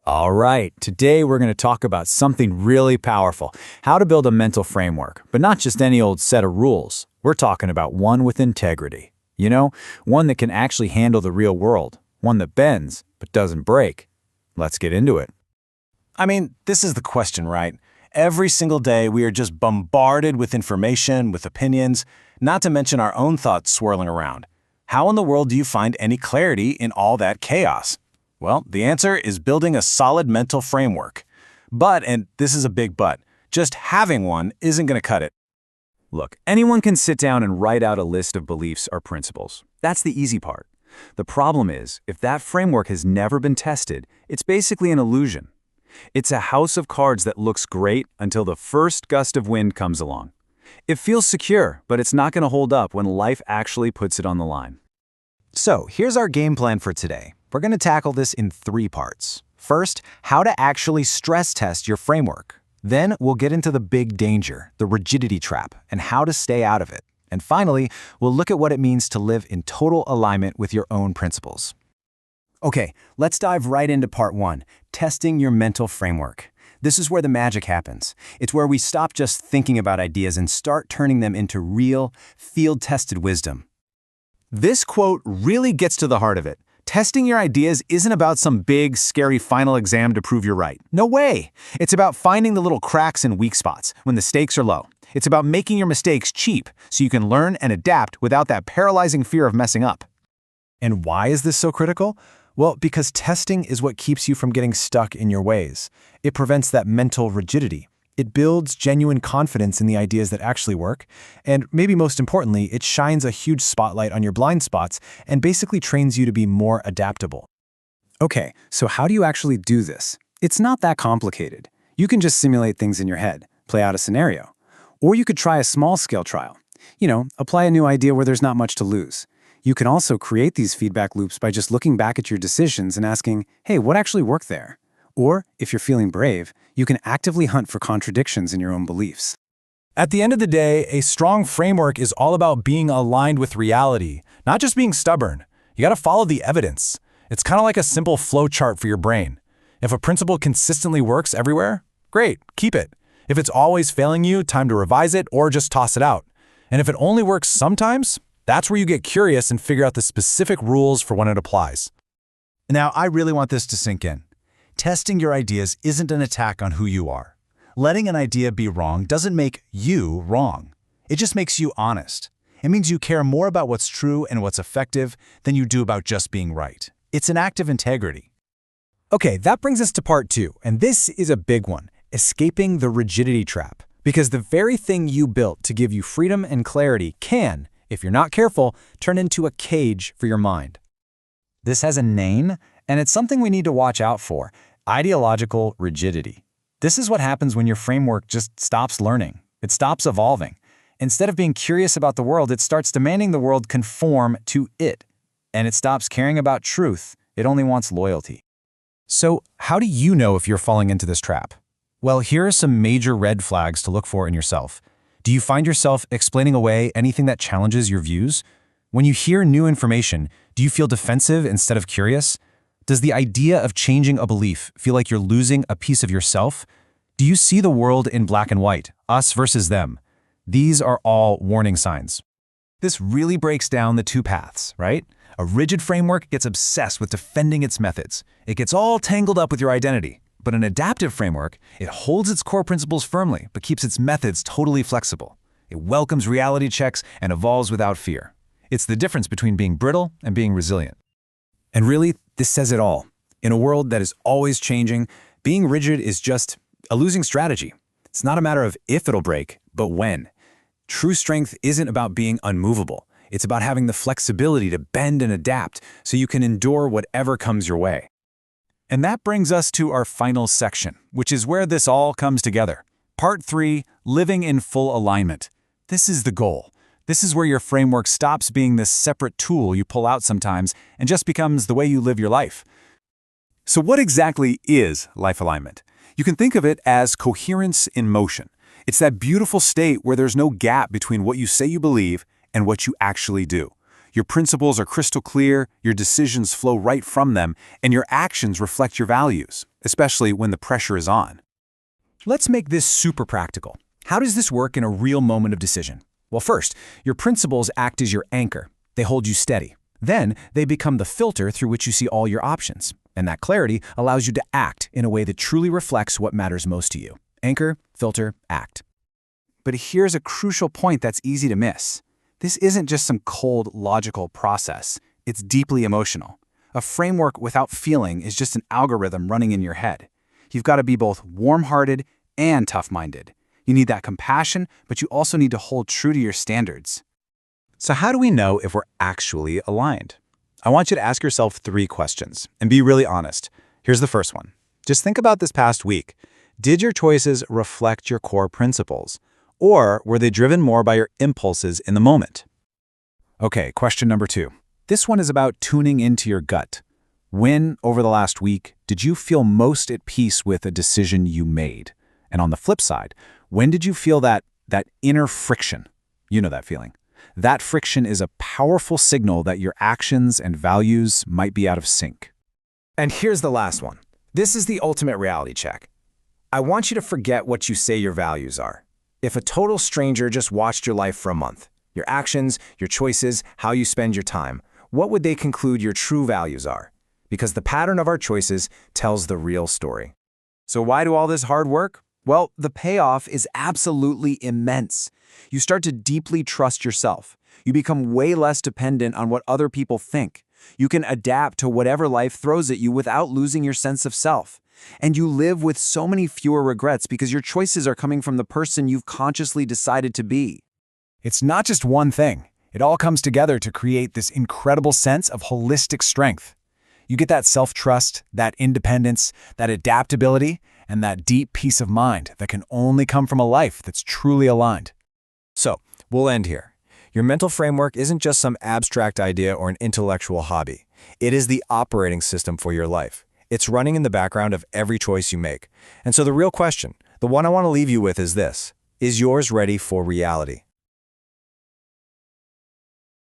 All right, today we're going to talk about something really powerful, how to build a mental framework, but not just any old set of rules. We're talking about one with integrity. One that can actually handle the real world, one that bends but doesn't break. Let's get into it. This is the question, right? Every single day we are just bombarded with information, with opinions, not to mention our own thoughts swirling around. How in the world do you find any clarity in all that chaos? Well, the answer is building a solid mental framework. But, and this is a big but, just having one isn't going to cut it. Look, anyone can sit down and write out a list of beliefs or principles. That's the easy part. The problem is, if that framework has never been tested, it's basically an illusion. It's a house of cards that looks great until the first gust of wind comes along. It feels secure, but it's not going to hold up when life actually puts it on the line. So, here's our game plan for today. We're going to tackle this in 3 parts. First, how to actually stress test your framework. Then, we'll get into the big danger, the rigidity trap, and how to stay out of it. And finally, we'll look at what it means to live in total alignment with your own principles. Okay, let's dive right into part 1, testing your mental framework. This is where the magic happens. It's where we stop just thinking about ideas and start turning them into real, field-tested wisdom. This quote really gets to the heart of it. Testing your ideas isn't about some big, scary final exam to prove you're right. No way! It's about finding the little cracks and weak spots when the stakes are low. It's about making your mistakes cheap so you can learn and adapt without that paralyzing fear of messing up. And why is this so critical? Well, because testing is what keeps you from getting stuck in your ways. It prevents that mental rigidity. It builds genuine confidence in the ideas that actually work, and maybe most importantly, it shines a huge spotlight on your blind spots and basically trains you to be more adaptable. Okay, so how do you actually do this? It's not that complicated. You can just simulate things in your head, play out a scenario. Or you could try a small-scale trial. Apply a new idea where there's not much to lose. You can also create these feedback loops by just looking back at your decisions and asking, hey, what actually worked there? Or, if you're feeling brave, you can actively hunt for contradictions in your own beliefs. At the end of the day, a strong framework is all about being aligned with reality, not just being stubborn. You got to follow the evidence. It's kind of like a simple flow chart for your brain. If a principle consistently works everywhere, great, keep it. If it's always failing you, time to revise it or just toss it out. And if it only works sometimes, that's where you get curious and figure out the specific rules for when it applies. Now, I really want this to sink in. Testing your ideas isn't an attack on who you are. Letting an idea be wrong doesn't make you wrong. It just makes you honest. It means you care more about what's true and what's effective than you do about just being right. It's an act of integrity. Okay, that brings us to part 2, and this is a big one, escaping the rigidity trap. Because the very thing you built to give you freedom and clarity can, if you're not careful, turn into a cage for your mind. This has a name, and it's something we need to watch out for. Ideological rigidity. This is what happens when your framework just stops learning. It stops evolving. Instead of being curious about the world, it starts demanding the world conform to it. And it stops caring about truth. It only wants loyalty. So, how do you know if you're falling into this trap? Well, here are some major red flags to look for in yourself. Do you find yourself explaining away anything that challenges your views? When you hear new information, do you feel defensive instead of curious? Does the idea of changing a belief feel like you're losing a piece of yourself? Do you see the world in black and white, us versus them? These are all warning signs. This really breaks down the 2 paths, right? A rigid framework gets obsessed with defending its methods. It gets all tangled up with your identity. But an adaptive framework, it holds its core principles firmly, but keeps its methods totally flexible. It welcomes reality checks and evolves without fear. It's the difference between being brittle and being resilient. And really, this says it all. In a world that is always changing, being rigid is just a losing strategy. It's not a matter of if it'll break, but when. True strength isn't about being unmovable. It's about having the flexibility to bend and adapt so you can endure whatever comes your way. And that brings us to our final section, which is where this all comes together. Part 3, living in full alignment. This is the goal. This is where your framework stops being this separate tool you pull out sometimes and just becomes the way you live your life. So what exactly is life alignment? You can think of it as coherence in motion. It's that beautiful state where there's no gap between what you say you believe and what you actually do. Your principles are crystal clear, your decisions flow right from them, and your actions reflect your values, especially when the pressure is on. Let's make this super practical. How does this work in a real moment of decision? Well, first, your principles act as your anchor. They hold you steady. Then, they become the filter through which you see all your options. And that clarity allows you to act in a way that truly reflects what matters most to you. Anchor, filter, act. But here's a crucial point that's easy to miss. This isn't just some cold, logical process. It's deeply emotional. A framework without feeling is just an algorithm running in your head. You've got to be both warm-hearted and tough-minded. You need that compassion, but you also need to hold true to your standards. So how do we know if we're actually aligned? I want you to ask yourself 3 questions and be really honest. Here's the first one. Just think about this past week. Did your choices reflect your core principles? Or were they driven more by your impulses in the moment? Okay, question number 2. This one is about tuning into your gut. When, over the last week, did you feel most at peace with a decision you made? And on the flip side, when did you feel that inner friction? You know that feeling. That friction is a powerful signal that your actions and values might be out of sync. And here's the last one. This is the ultimate reality check. I want you to forget what you say your values are. If a total stranger just watched your life for a month, your actions, your choices, how you spend your time, what would they conclude your true values are? Because the pattern of our choices tells the real story. So why do all this hard work? Well, the payoff is absolutely immense. You start to deeply trust yourself. You become way less dependent on what other people think. You can adapt to whatever life throws at you without losing your sense of self. And you live with so many fewer regrets because your choices are coming from the person you've consciously decided to be. It's not just one thing. It all comes together to create this incredible sense of holistic strength. You get that self-trust, that independence, that adaptability, and that deep peace of mind that can only come from a life that's truly aligned. So, we'll end here. Your mental framework isn't just some abstract idea or an intellectual hobby. It is the operating system for your life. It's running in the background of every choice you make. And so the real question, the one I want to leave you with is this: is yours ready for reality?